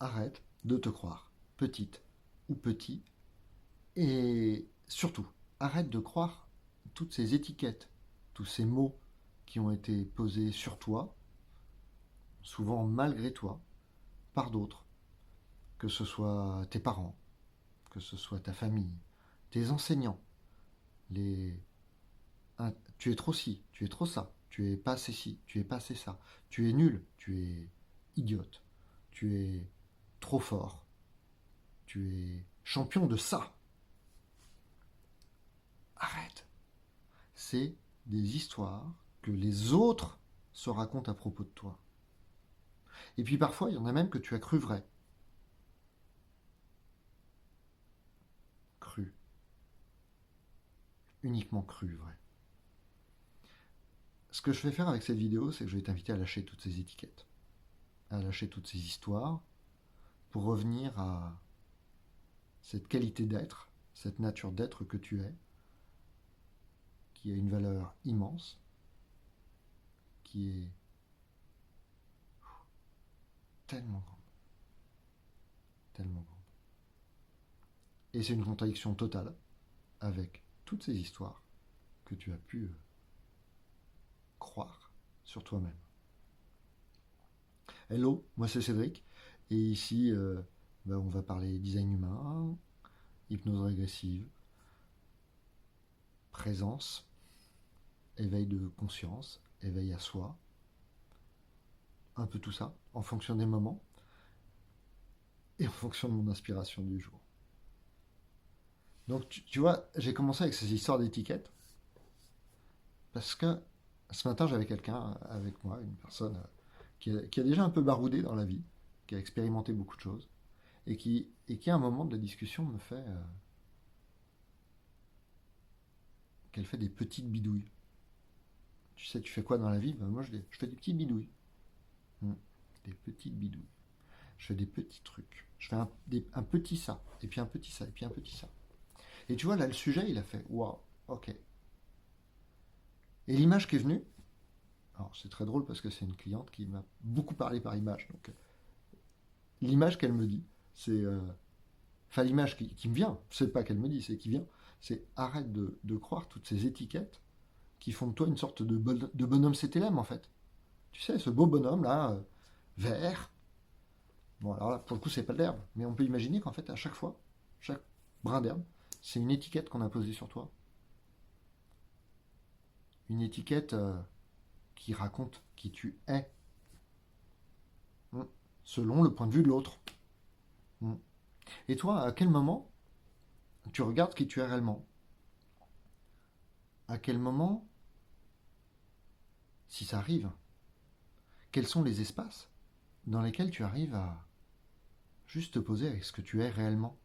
arrête de te croire petite ou petit, et surtout, arrête de croire toutes ces étiquettes, tous ces mots qui ont été posés sur toi, souvent malgré toi, par d'autres, que ce soit tes parents, que ce soit ta famille, tes enseignants, les... tu es trop ci, tu es trop ça, tu es pas assez ci, tu es pas assez ça, tu es nul, tu es idiote, tu es trop fort, tu es champion de ça. Arrête. C'est des histoires que les autres se racontent à propos de toi. Et puis parfois, il y en a même que tu as cru vrai. Cru. Uniquement cru vrai. Ce que je vais faire avec cette vidéo, c'est que je vais t'inviter à lâcher toutes ces étiquettes, à lâcher toutes ces histoires, pour revenir à cette qualité d'être, cette nature d'être que tu es, qui a une valeur immense, qui est tellement grande, tellement grande. Et c'est une contradiction totale avec toutes ces histoires que tu as pu croire sur toi-même. Hello, moi c'est Cédric, et ici on va parler design humain, hypnose régressive, présence, éveil de conscience, éveil à soi, un peu tout ça, en fonction des moments et en fonction de mon inspiration du jour. Donc tu vois, j'ai commencé avec ces histoires d'étiquettes parce que ce matin j'avais quelqu'un avec moi, une personne qui a déjà un peu baroudé dans la vie, qui a expérimenté beaucoup de choses, et qui à un moment de la discussion me fait qu'elle fait des petites bidouilles. Tu sais, tu fais quoi dans la vie? Ben, moi, je fais des petites bidouilles. Des petites bidouilles. Je fais des petits trucs. Je fais un petit ça, et puis un petit ça, et puis un petit ça. Et tu vois, là, le sujet, il a fait waouh, ok. Et l'image qui est venue, alors c'est très drôle parce que c'est une cliente qui m'a beaucoup parlé par image. Donc, l'image qu'elle me dit, c'est. Enfin, l'image qui me vient, c'est pas qu'elle me dit, c'est qui vient, c'est arrête de croire toutes ces étiquettes qui font de toi une sorte de bonhomme CTLM en fait. Tu sais, ce beau bonhomme là, vert. Bon, alors là, pour le coup, c'est pas de l'herbe, mais on peut imaginer qu'en fait, à chaque fois, chaque brin d'herbe, c'est une étiquette qu'on a posée sur toi. Une étiquette qui raconte qui tu es, selon le point de vue de l'autre. Et toi, à quel moment tu regardes qui tu es réellement? À quel moment, si ça arrive, quels sont les espaces dans lesquels tu arrives à juste te poser avec ce que tu es réellement?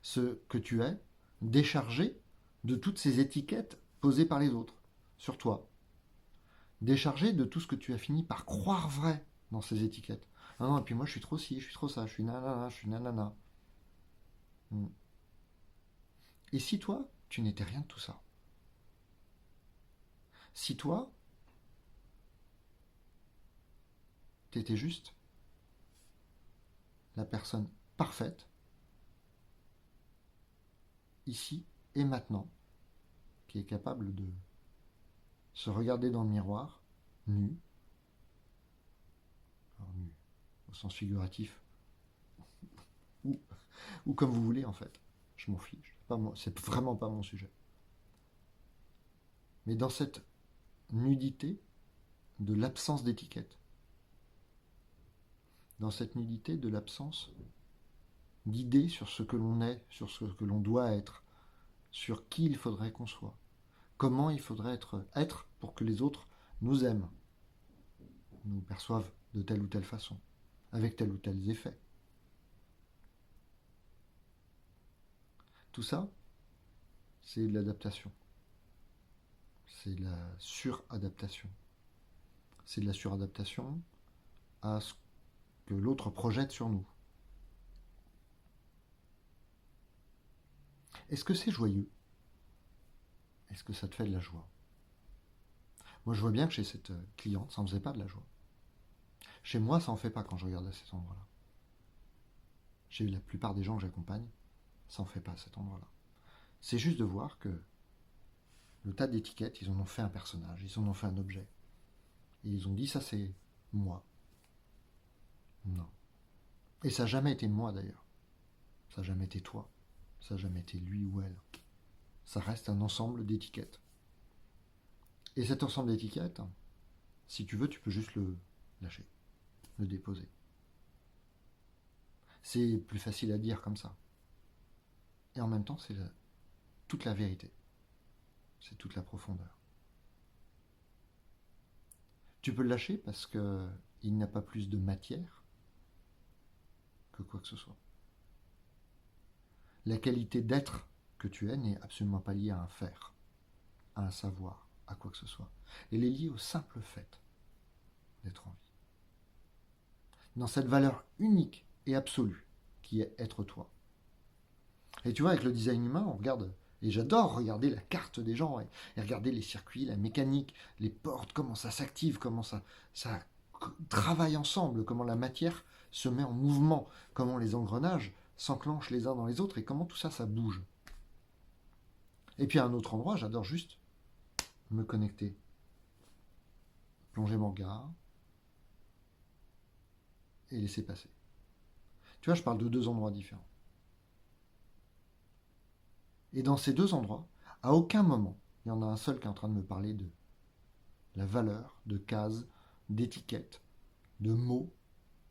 Ce que tu es déchargé de toutes ces étiquettes posées par les autres sur toi. Déchargé de tout ce que tu as fini par croire vrai dans ces étiquettes. Ah non, et puis moi je suis trop ci, je suis trop ça, je suis nanana, je suis nanana. Et si toi, tu n'étais rien de tout ça? Si toi, tu étais juste la personne parfaite, ici et maintenant, qui est capable de se regarder dans le miroir, nu, alors nu au sens figuratif, ou, ou comme vous voulez en fait, je m'en fiche, c'est vraiment pas mon sujet. Mais dans cette nudité de l'absence d'étiquette, dans cette nudité de l'absence d'idées sur ce que l'on est, sur ce que l'on doit être, sur qui il faudrait qu'on soit, comment il faudrait être pour que les autres nous aiment, nous perçoivent de telle ou telle façon, avec tel ou tel effet. Tout ça, c'est de l'adaptation. C'est de la suradaptation. C'est de la suradaptation à ce que l'autre projette sur nous. Est-ce que c'est joyeux? Est-ce que ça te fait de la joie? Moi, je vois bien que chez cette cliente, ça ne faisait pas de la joie. Chez moi, ça en fait pas quand je regarde à cet endroit-là. chez la plupart des gens que j'accompagne, ça en fait pas à cet endroit-là. C'est juste de voir que le tas d'étiquettes, ils en ont fait un personnage, ils en ont fait un objet. Et ils ont dit, ça c'est moi. Non. Et ça n'a jamais été moi d'ailleurs. Ça n'a jamais été toi. Ça n'a jamais été lui ou elle. Ça reste un ensemble d'étiquettes. Et cet ensemble d'étiquettes, si tu veux, tu peux juste le lâcher, le déposer. C'est plus facile à dire comme ça. Et en même temps, c'est toute la vérité. C'est toute la profondeur. Tu peux le lâcher parce que il n'y a pas plus de matière que quoi que ce soit. La qualité d'être que tu es n'est absolument pas liée à un faire, à un savoir, à quoi que ce soit. Elle est liée au simple fait d'être en vie. Dans cette valeur unique et absolue qui est être toi. Et tu vois, avec le design humain, on regarde, et j'adore regarder la carte des gens, et regarder les circuits, la mécanique, les portes, comment ça s'active, comment ça travaille ensemble, comment la matière se met en mouvement, comment les engrenages s'enclenchent les uns dans les autres, et comment tout ça, ça bouge. Et puis à un autre endroit, j'adore juste me connecter, plonger mon regard, et laisser passer. Tu vois, je parle de deux endroits différents. Et dans ces deux endroits, à aucun moment, il y en a un seul qui est en train de me parler de la valeur, de cases, d'étiquettes, de mots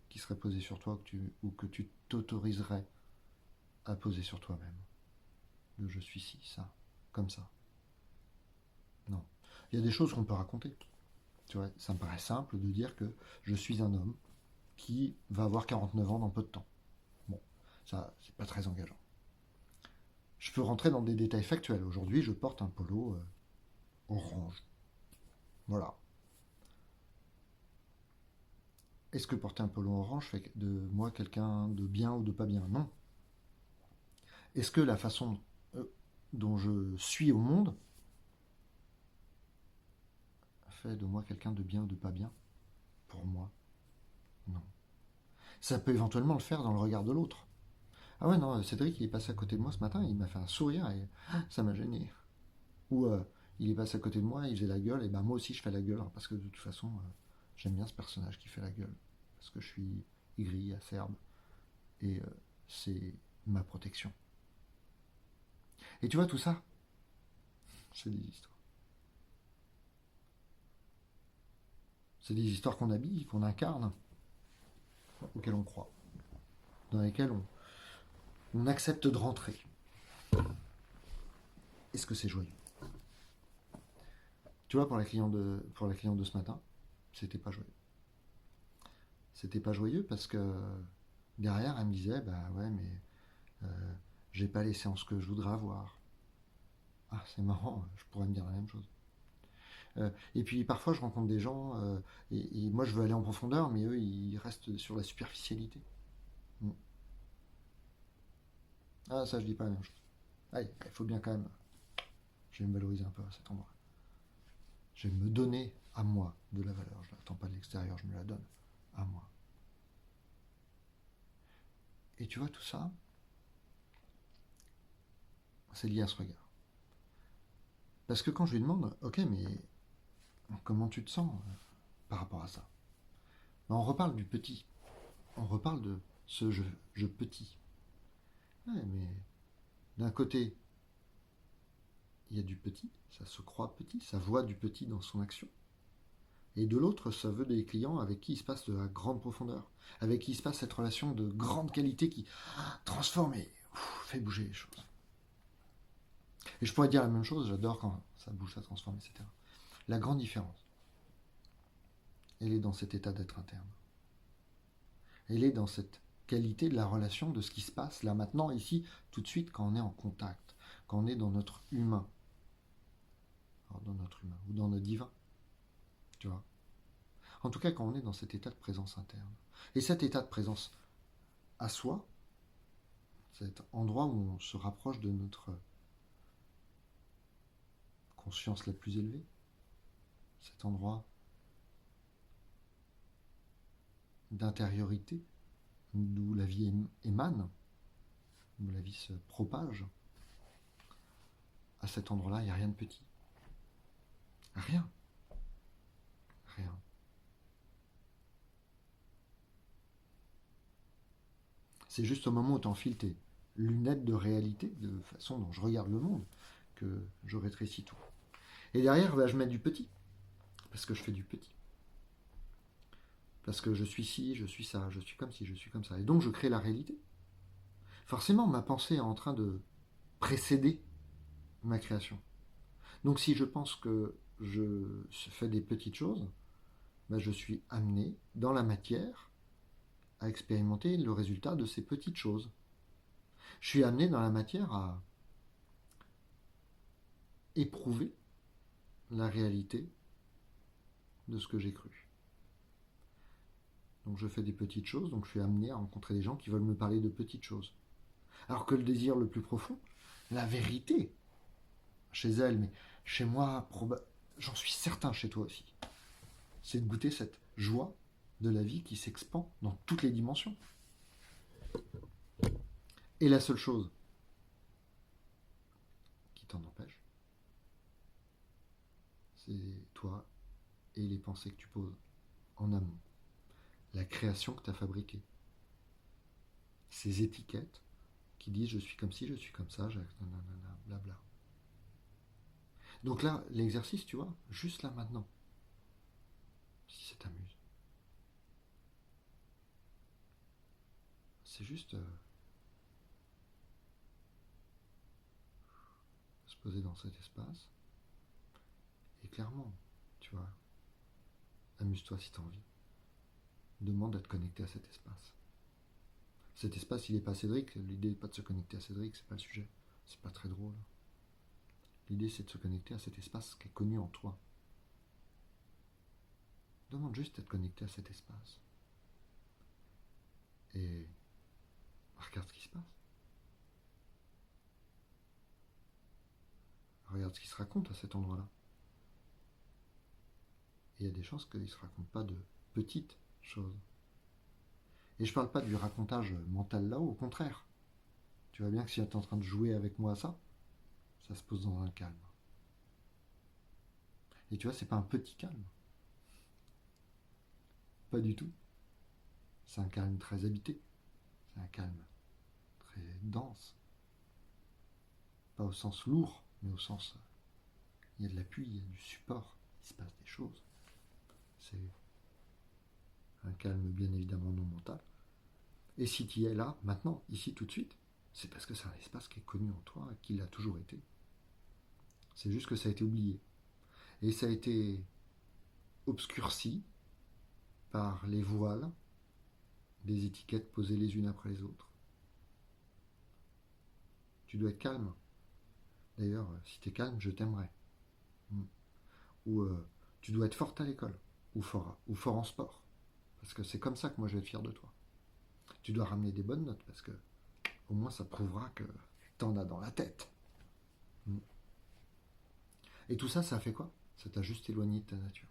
qui seraient posés sur toi ou que tu t'autoriserais à poser sur toi-même. De je suis ci, ça, comme ça. Non. Il y a des choses qu'on peut raconter. Tu vois, ça me paraît simple de dire que je suis un homme qui va avoir 49 ans dans peu de temps. Bon, ça, c'est pas très engageant. Je peux rentrer dans des détails factuels. Aujourd'hui, je porte un polo orange. Voilà. Est-ce que porter un polo orange fait de moi quelqu'un de bien ou de pas bien? Non. Est-ce que la façon dont je suis au monde fait de moi quelqu'un de bien ou de pas bien? Pour moi, non. Ça peut éventuellement le faire dans le regard de l'autre. Ah ouais, non, Cédric, il est passé à côté de moi ce matin, il m'a fait un sourire et ça m'a gêné. Ou il est passé à côté de moi, il faisait la gueule, et ben moi aussi je fais la gueule, hein, parce que de toute façon, j'aime bien ce personnage qui fait la gueule. Parce que je suis aigri, acerbe, et c'est ma protection. Et tu vois, tout ça, c'est des histoires. C'est des histoires qu'on habille, qu'on incarne, auxquelles on croit, dans lesquelles on accepte de rentrer. Est-ce que c'est joyeux? Tu vois, pour la cliente de ce matin, c'était pas joyeux. C'était pas joyeux parce que derrière, elle me disait, bah ouais, mais j'ai pas les séances que je voudrais avoir. Ah, c'est marrant, je pourrais me dire la même chose. Et puis parfois, je rencontre des gens, et moi je veux aller en profondeur, mais eux, ils restent sur la superficialité. Mm. Ah, ça, je dis pas la même chose. Allez, il faut bien quand même, je vais me valoriser un peu à cet endroit. Je vais me donner à moi de la valeur. Je ne l'attends pas de l'extérieur, je me la donne à moi. Et tu vois, tout ça, c'est lié à ce regard. Parce que quand je lui demande, ok, mais comment tu te sens par rapport à ça? Ben, on reparle du petit. On reparle de ce je petit. Ouais, mais d'un côté, il y a du petit, ça se croit petit, ça voit du petit dans son action. Et de l'autre, ça veut des clients avec qui il se passe de la grande profondeur, avec qui il se passe cette relation de grande qualité qui transforme et fait bouger les choses. Et je pourrais dire la même chose, j'adore quand ça bouge, ça transforme, etc. La grande différence, elle est dans cet état d'être interne. Elle est dans cette qualité de la relation, de ce qui se passe là maintenant, ici, tout de suite, quand on est en contact, quand on est dans notre humain. Alors dans notre humain, ou dans notre divin, tu vois. En tout cas, quand on est dans cet état de présence interne. Et cet état de présence à soi, cet endroit où on se rapproche de notre conscience la plus élevée, cet endroit d'intériorité, d'où la vie émane, d'où la vie se propage, à cet endroit-là, il n'y a rien de petit. Rien. Rien. C'est juste au moment où tu enfiles tes lunettes de réalité, de façon dont je regarde le monde, que je rétrécis tout. Et derrière, je mets du petit, parce que je fais du petit. Parce que je suis ci, je suis ça, je suis comme ci, je suis comme ça. Et donc je crée la réalité. Forcément, ma pensée est en train de précéder ma création. Donc si je pense que je fais des petites choses, je suis amené dans la matière à expérimenter le résultat de ces petites choses. Je suis amené dans la matière à éprouver la réalité de ce que j'ai cru. Donc je fais des petites choses, donc je suis amené à rencontrer des gens qui veulent me parler de petites choses. Alors que le désir le plus profond, la vérité, chez elle, mais chez moi, j'en suis certain chez toi aussi, c'est de goûter cette joie de la vie qui s'expand dans toutes les dimensions. Et la seule chose qui t'en empêche, c'est toi et les pensées que tu poses en amont. La création que tu as fabriquée. Ces étiquettes qui disent je suis comme ci, je suis comme ça, blabla. Donc là, l'exercice, tu vois, juste là maintenant, si ça t'amuse, c'est juste se poser dans cet espace et clairement, tu vois, amuse-toi si tu as envie. Demande à te connecter à cet espace. Cet espace, il n'est pas Cédric. L'idée n'est pas de se connecter à Cédric, c'est pas le sujet. C'est pas très drôle. L'idée, c'est de se connecter à cet espace qui est connu en toi. Demande juste à te connecter à cet espace. Et regarde ce qui se passe. Regarde ce qui se raconte à cet endroit-là. Et il y a des chances qu'il ne se raconte pas de petites choses. Et je parle pas du racontage mental là-haut, au contraire. Tu vois bien que si tu es en train de jouer avec moi à ça, ça se pose dans un calme. Et tu vois, c'est pas un petit calme. Pas du tout. C'est un calme très habité. C'est un calme très dense. Pas au sens lourd, mais au sens... il y a de l'appui, il y a du support, il se passe des choses. C'est un calme bien évidemment non mental. Et si tu y es là, maintenant, ici, tout de suite, c'est parce que c'est un espace qui est connu en toi et qui l'a toujours été. C'est juste que ça a été oublié. Et ça a été obscurci par les voiles des étiquettes posées les unes après les autres. Tu dois être calme. D'ailleurs, si tu es calme, je t'aimerais. Ou tu dois être forte à l'école, ou fort en sport. Parce que c'est comme ça que moi je vais être fier de toi. Tu dois ramener des bonnes notes, parce que au moins ça prouvera que t'en as dans la tête. Et tout ça, ça a fait quoi? Ça t'a juste éloigné de ta nature.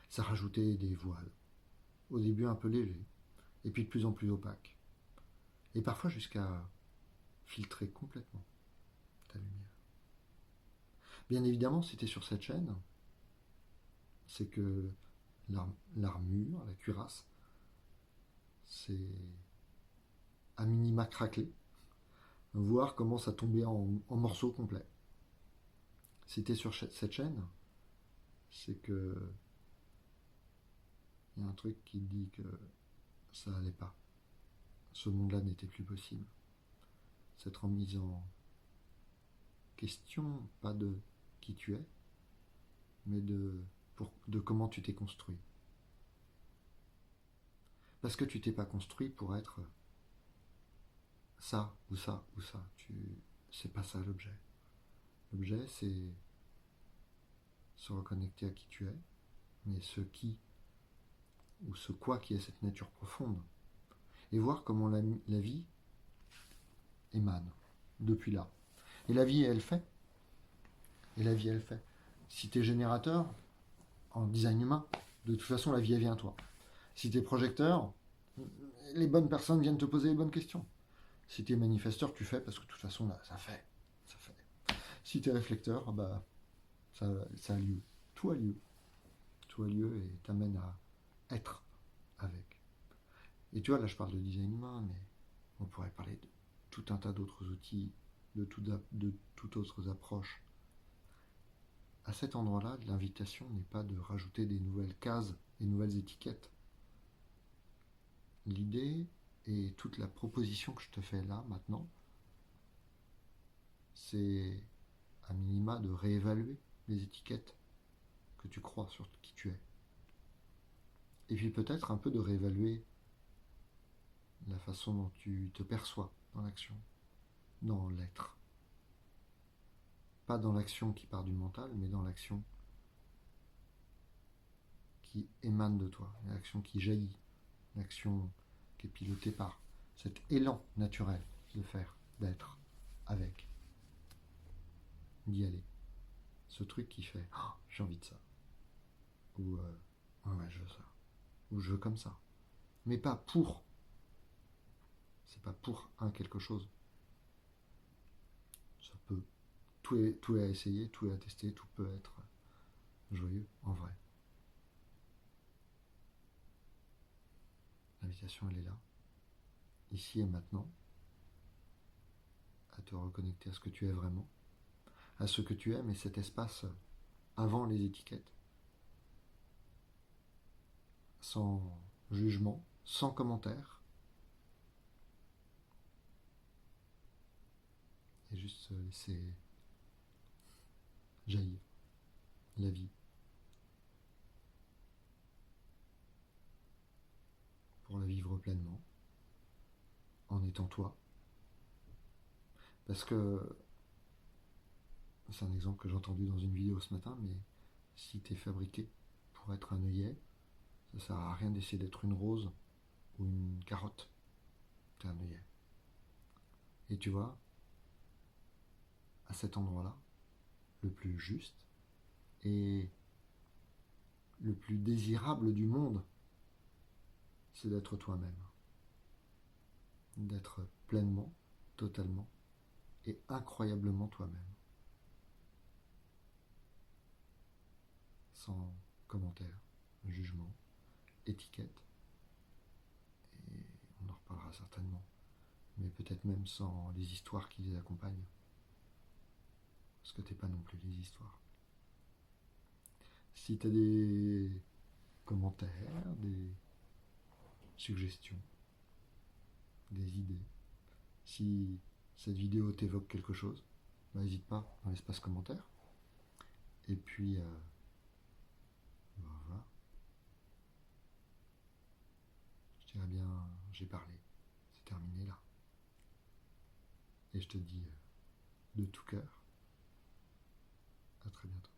Ça a rajouté des voiles. Au début un peu légers, et puis de plus en plus opaques. Et parfois jusqu'à filtrer complètement ta lumière. Bien évidemment, si tu es sur cette chaîne, c'est que l'armure, la cuirasse, c'est à minima craquelé, voire commence à tomber en morceaux complets. Si tu es sur cette chaîne, c'est que il y a un truc qui dit que ça allait pas. Ce monde-là n'était plus possible. Cette remise en question, pas de qui tu es, mais de comment tu t'es construit. Parce que tu t'es pas construit pour être ça ou ça ou ça. C'est pas ça l'objet. L'objet, c'est se reconnecter à qui tu es, mais ce qui ou ce quoi qui est cette nature profonde, et voir comment la vie émane depuis là. Et la vie, elle fait. Et la vie, elle fait. Si tu es générateur, en design humain, de toute façon, la vie, elle vient à toi. Si tu es projecteur, Les bonnes personnes viennent te poser les bonnes questions. Si tu es manifesteur, tu fais parce que de toute façon, là, ça fait. Ça fait. Si tu es réflecteur, bah, ça a lieu. Tout a lieu. Tout a lieu et t'amène à être avec. Et tu vois, là, je parle de design humain, mais on pourrait parler de tout un tas d'autres outils, de toutes autres approches. À cet endroit-là, l'invitation n'est pas de rajouter des nouvelles cases, des nouvelles étiquettes. L'idée et toute la proposition que je te fais là, maintenant, c'est à minima de réévaluer les étiquettes que tu crois sur qui tu es. Et puis peut-être un peu de réévaluer la façon dont tu te perçois dans l'action, dans l'être. Pas dans l'action qui part du mental, mais dans l'action qui émane de toi, l'action qui jaillit, l'action qui est pilotée par cet élan naturel de faire, d'être, avec, d'y aller. Ce truc qui fait oh, j'ai envie de ça. Ou ouais, je veux ça. Ou je veux comme ça. Mais pas pour. C'est pas pour un quelque chose. Ça peut. Tout est à essayer, tout est à tester, tout peut être joyeux en vrai. L'invitation, elle est là. Ici et maintenant. À te reconnecter à ce que tu es vraiment. À ce que tu aimes et cet espace avant les étiquettes. Sans jugement, sans commentaire. Et juste laisser jaillir la vie. Pour la vivre pleinement. En étant toi. Parce que c'est un exemple que j'ai entendu dans une vidéo ce matin, mais si tu es fabriqué pour être un œillet, ça sert à rien d'essayer d'être une rose ou une carotte. T'es un œillet. Et tu vois, à cet endroit-là, le plus juste et le plus désirable du monde, c'est d'être toi-même. D'être pleinement, totalement et incroyablement toi-même. Sans commentaire, jugement, étiquette. Et on en reparlera certainement. Mais peut-être même sans les histoires qui les accompagnent. Parce que t'es pas non plus les histoires. Si tu as des commentaires, des suggestions, des idées, si cette vidéo t'évoque quelque chose, bah, n'hésite pas dans l'espace commentaire. Et puis, bah, voilà. Je dirais bien, j'ai parlé. C'est terminé là. Et je te dis de tout cœur, à très bientôt.